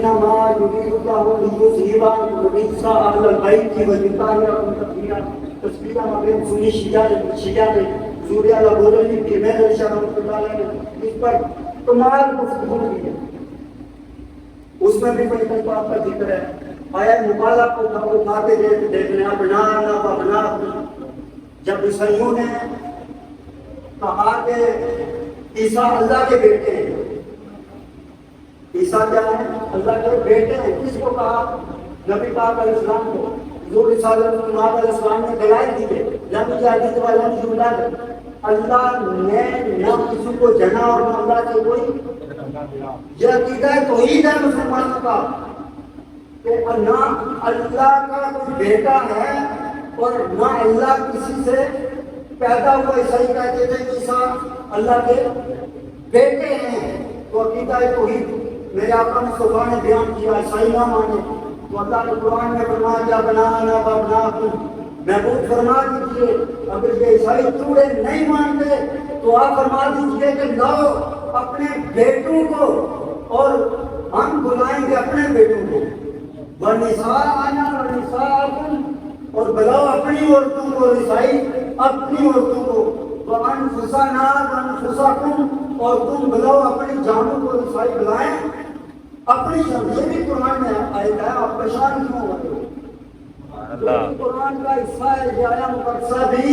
انما یرید اللہ لیذھب عنکم الرجس اہل البیت ویطہرکم تطہیرا. تسبیح میں سنی شیعہ نے سوریہ لبورلی کی میں رشاہ رحمۃ اللہ علیہ نے اس پر کمال گفتگو کی ہے. اس میں بھی کوئی بات کا ذکر ہے. آیا مبالغہ کو اٹھاتے دیکھنے ابنانا و ابناکم. جب عیسائیوں نے کہا کہ عیسیٰ اللہ کے بیٹے ہیں، عیسیٰ کیا ہے؟ اللہ کے بیٹے ہیں. کس کو کہا؟ نبی پاک علیہ السلام کو. جو رسالت علیہ السلام نے دلائل دی ہے لم یلد ولم یولد. اللہ نے نہ کسی کو جنا اور نہ اللہ سے کوئی. یہ عقیدہ توحید ہے مسلمانوں کا کہ نہ اللہ کا کوئی بیٹا ہے اور نہ اللہ کسی سے پیدا ہوا. عیسائی کہتے تھے عیسیٰ اللہ کے بیٹے ہیں. تو عقیدہ توحید میرے آقا مصطفیٰ نے بیان کیا. عیسائی نہ مانے تو اللہ نے قرآن میں فرمایا کیا بنانا وابناکم. محبوب فرما دیجیے اگر یہ عیسائی توڑے نہیں مانتے تو آپ فرما دیجیے کہ لاؤ اپنے بیٹوں کو اور ہم بلائیں گے اپنے بیٹوں کو. وَنِسَاءَنَا وَنِسَاءَكُمْ. اور بلاؤ اپنی عورتوں کو. عیسائی اپنی عورتوں کو. وَأَنفُسَنَا وَأَنفُسَكُمْ. اور تم بلاؤ اپنی جانوں کو. عیسائی بلائیں اپنی جان. یہ بھی قرآن میں آیت ہے. آپ پریشان کیوں ہوتے ہو؟ قرآن کا حصہ ہے. یہ آیا مقدسہ بھی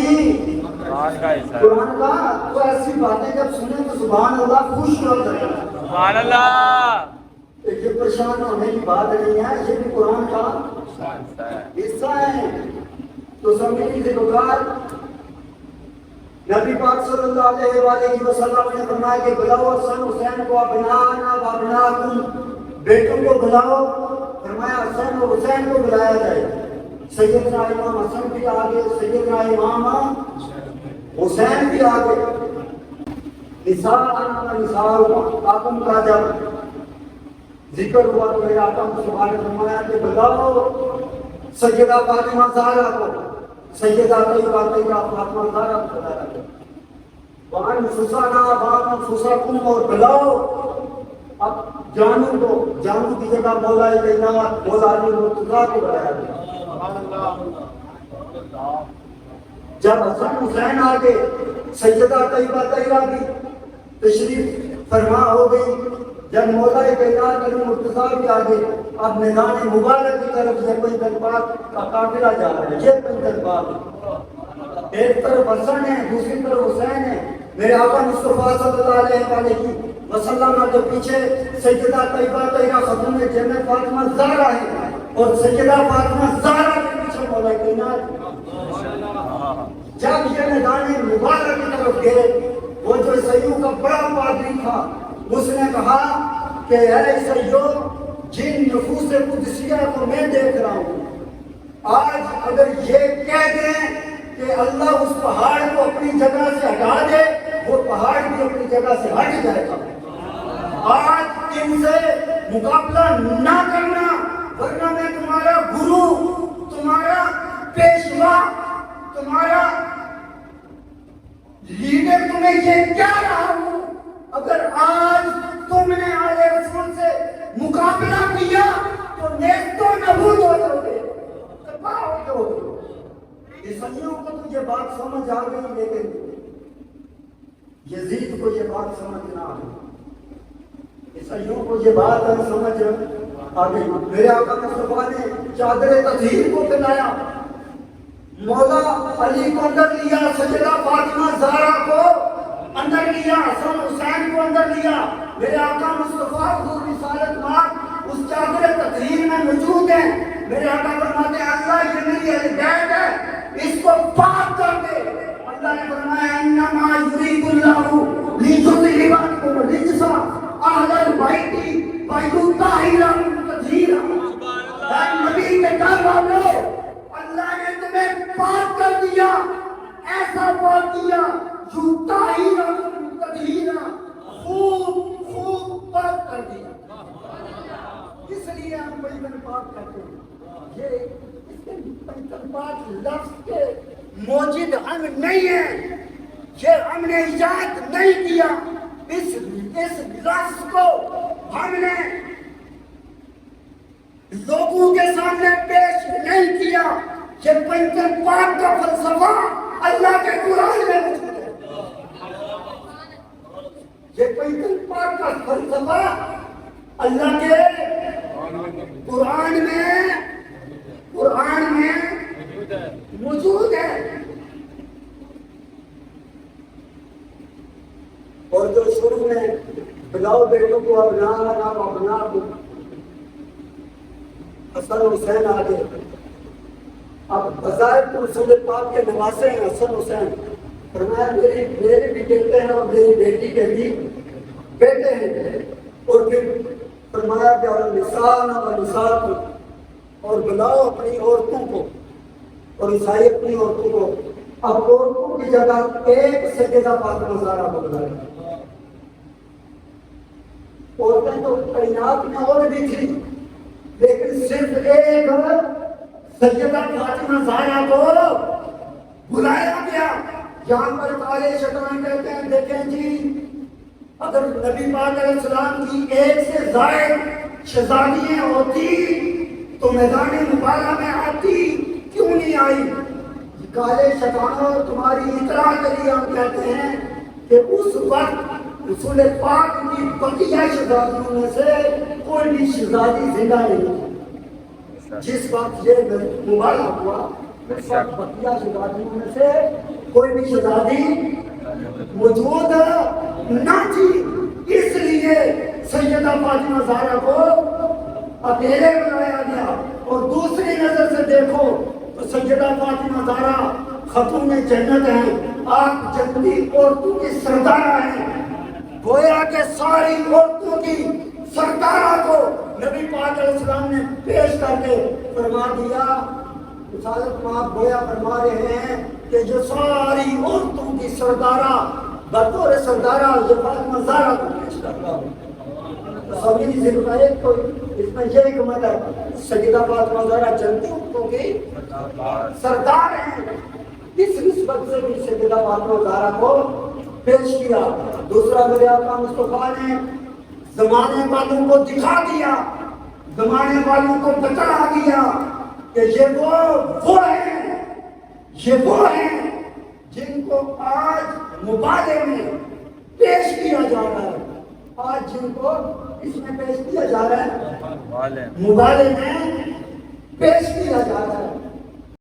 قرآن کا. تو ایسی باتیں جب سنیں تو سبحان اللہ خوش ہو جائے. سبحان اللہ. یہ پریشان ہونے کی بات نہیں ہے. یہ بھی قرآن کا حصہ ہے. تو سمیعی سے بکار نبی پاک صلی اللہ علیہ وآلہ وسلم نے فرمایا کہ بلاؤ حسن حسین کو ابنانا وابناکم. بیٹوں کو بلاؤ. فرمایا حسن اور حسین کو بلایا جائے. سیدنا امام حسن بھی آگے, سیدنا امام حسین بھی آگے. نساء آدم کا جب ذکر ہوا تو میرے آقا مصطفیٰ نے فرمایا کہ بلاؤ سیدہ فاطمہ زہرا کو. سیدہ طیبہ فاطمہ زہرا کو بلایا گیا. وَأَنفُسَنَا وَأَنفُسَكُمْ. اور بلاؤ اب جانوں کو. جانوں کی جگہ مولا کائنات مولا علی مرتضیٰ کو بلایا گیا. جب حسن حسین آگے سیدہ طیبہ طاہرہ کی تشریف فرما ہو گئی. جب مولا کائنات علی مرتضیٰ بھی آگے. اب میدان مبارک کی طرف سے کوئی دربار کا قافلہ جا رہا ہے. یہ کوئی دربار ایک طرف حسن ہے دوسری طرف حسین ہے. میرے آقا مصطفیٰ صلی اللہ علیہ وسلم کے پیچھے سیدہ طیبہ طاہرہ خاتون جنت فاطمہ زہرا ہے اور سیدہ فاطمہ زہرا کے پیچھے مولا کائنات. جب یہ میدان مبارک کی طرف گئے وہ جو عیسائیوں کا بڑا پادری تھا اس نے کہا کہ اے عیسائیوں جن نفوس قدسیہ کو میں دیکھ رہا ہوں آج اگر یہ کہہ دیں کہ اللہ اس پہاڑ کو اپنی جگہ سے ہٹا دے وہ پہاڑ بھی اپنی جگہ سے ہٹ جائے گا. آج ان سے مقابلہ نہ کرنا ورنہ میں تمہارا گرو تمہارا پیشوا تمہارا لیڈر تمہیں یہ کہہ رہا ہوں. اگر آج تم نے آل رسول سے مقابلہ کیا تو نیست و نابود ہو جاؤ گے, تباہ ہو جاؤ گے. عیسائیوں کو تو یہ بات سمجھ آ گئی لیکن یزید کو یہ بات سمجھ نہ آئی. عیسائیوں کو یہ بات سمجھ آ گئی. میرے آقا مصطفیٰ نے چادر تطہیر کو پہنایا. مولا علی کو اندر لیا. سیدہ فاطمہ زہرا کو اندر لیا. حسن حسین کو اندر لیا. میرے آقا مصطفیٰ حضور رسالت مار اس چادر تطہیر میں موجود ہیں. میرے آقا فرماتے ہیں اللہ یہ میری اہل بیت ہے اس کو پاک کر دے. اللہ نے فرمایا انما یرید اللہ لیذھب عنکم الرجس اہل البیت ویطہرکم تطہیرا. اے نبی کے گھر والوں اللہ نے تمہیں پاک کر دیا. ایسا پاک کیا یطہرکم تطہیرا. خوب پاک کر دیا. اس لیے ہم بڑی پاک کرتے ہیں. یہ پاک لفظ کے موجد ہم نہیں ہیں. یہ ہم نے ایجاد نہیں کیا. اس لفظ کو ہم نے دیا یہ پنجم پاک کا فلسفہ اللہ کے قرآن میں موجود ہے. یہ پنجم پاک کا فلسفہ اللہ کے قرآن میں موجود ہے. اور جو شروع میں بلاؤ بیٹوں کو ابنا نام ابنا کو حسن حسین آگے اب بظاہر تو رسول پاک کے نواسے ہیں حسن حسین فرمایا میرے بھی بیٹے ہیں اور میری بیٹی کے بھی بیٹے ہیں. اور پھر فرمایا کہ اور نسان اور نسان اور بلاؤ اپنی عورتوں کو اور عیسائی اپنی عورتوں کو. اب عورتوں کی جگہ ایک سیدہ فاطمہ زہرا کو بلائے. عورتیں تو کائنات میں اور بھی تھی لیکن صرف ایک سیدہ فاطمہ زہرا کو بلایا گیا. یہاں پر کالے شیطان کہتے ہیں دیکھیں جی اگر نبی پاک علیہ السلام کی ایک سے زائد شہزادیاں ہوتی تو میدان مبارہ میں آتی کیوں نہیں آئی؟ کالے شیطانوں تمہاری اطلاع کے لیے ہم کہتے ہیں کہ اس وقت رسول پاک کی بقیہ شہزادیوں میں سے کوئی بھی شہزادی زندہ نہیں تھی. جس وقت یہ مبارہ ہوا اس وقت بقیہ شہزادیوں میں سے کوئی بھی شہزادی موجود نہ تھی. اس لیے سیدہ فاطمہ زہرا کو اکیلے بلایا گیا. اور دوسری نظر سے دیکھو تو سیدہ فاطمہ زہرا خاتون جنت ہیں, آپ جنتی عورتوں کی سردارہ ہیں. گویا کہ ساری عورتوں کی سردارہ کو نبی پاک علیہ السلام نے پیش کر کے فرما دیا. رسالت میں آپ گویا فرما رہے ہیں کہ جو ساری عورتوں کی سردارہ بطور سردارہ یہ فاطمہ زہرا کو پیش کر رہا ہوں. سبھی ذکر ایک کو اس میں یہ حکمت ہے سیدہ فاطمہ زہرا جنتی عورتوں کی سردار ہیں. اس نسبت سے بھی سیدہ فاطمہ زہرا کو پیش کیا. دوسرا میرے آقا مصطفیٰ نے زمانے والوں کو دکھا دیا, زمانے والوں کو بتا دیا کہ یہ وہ ہیں جن کو آج مبالے میں پیش کیا جا رہا ہے. آج جن کو اس میں پیش کیا جا رہا ہے مبالے میں پیش کیا جا رہا ہے.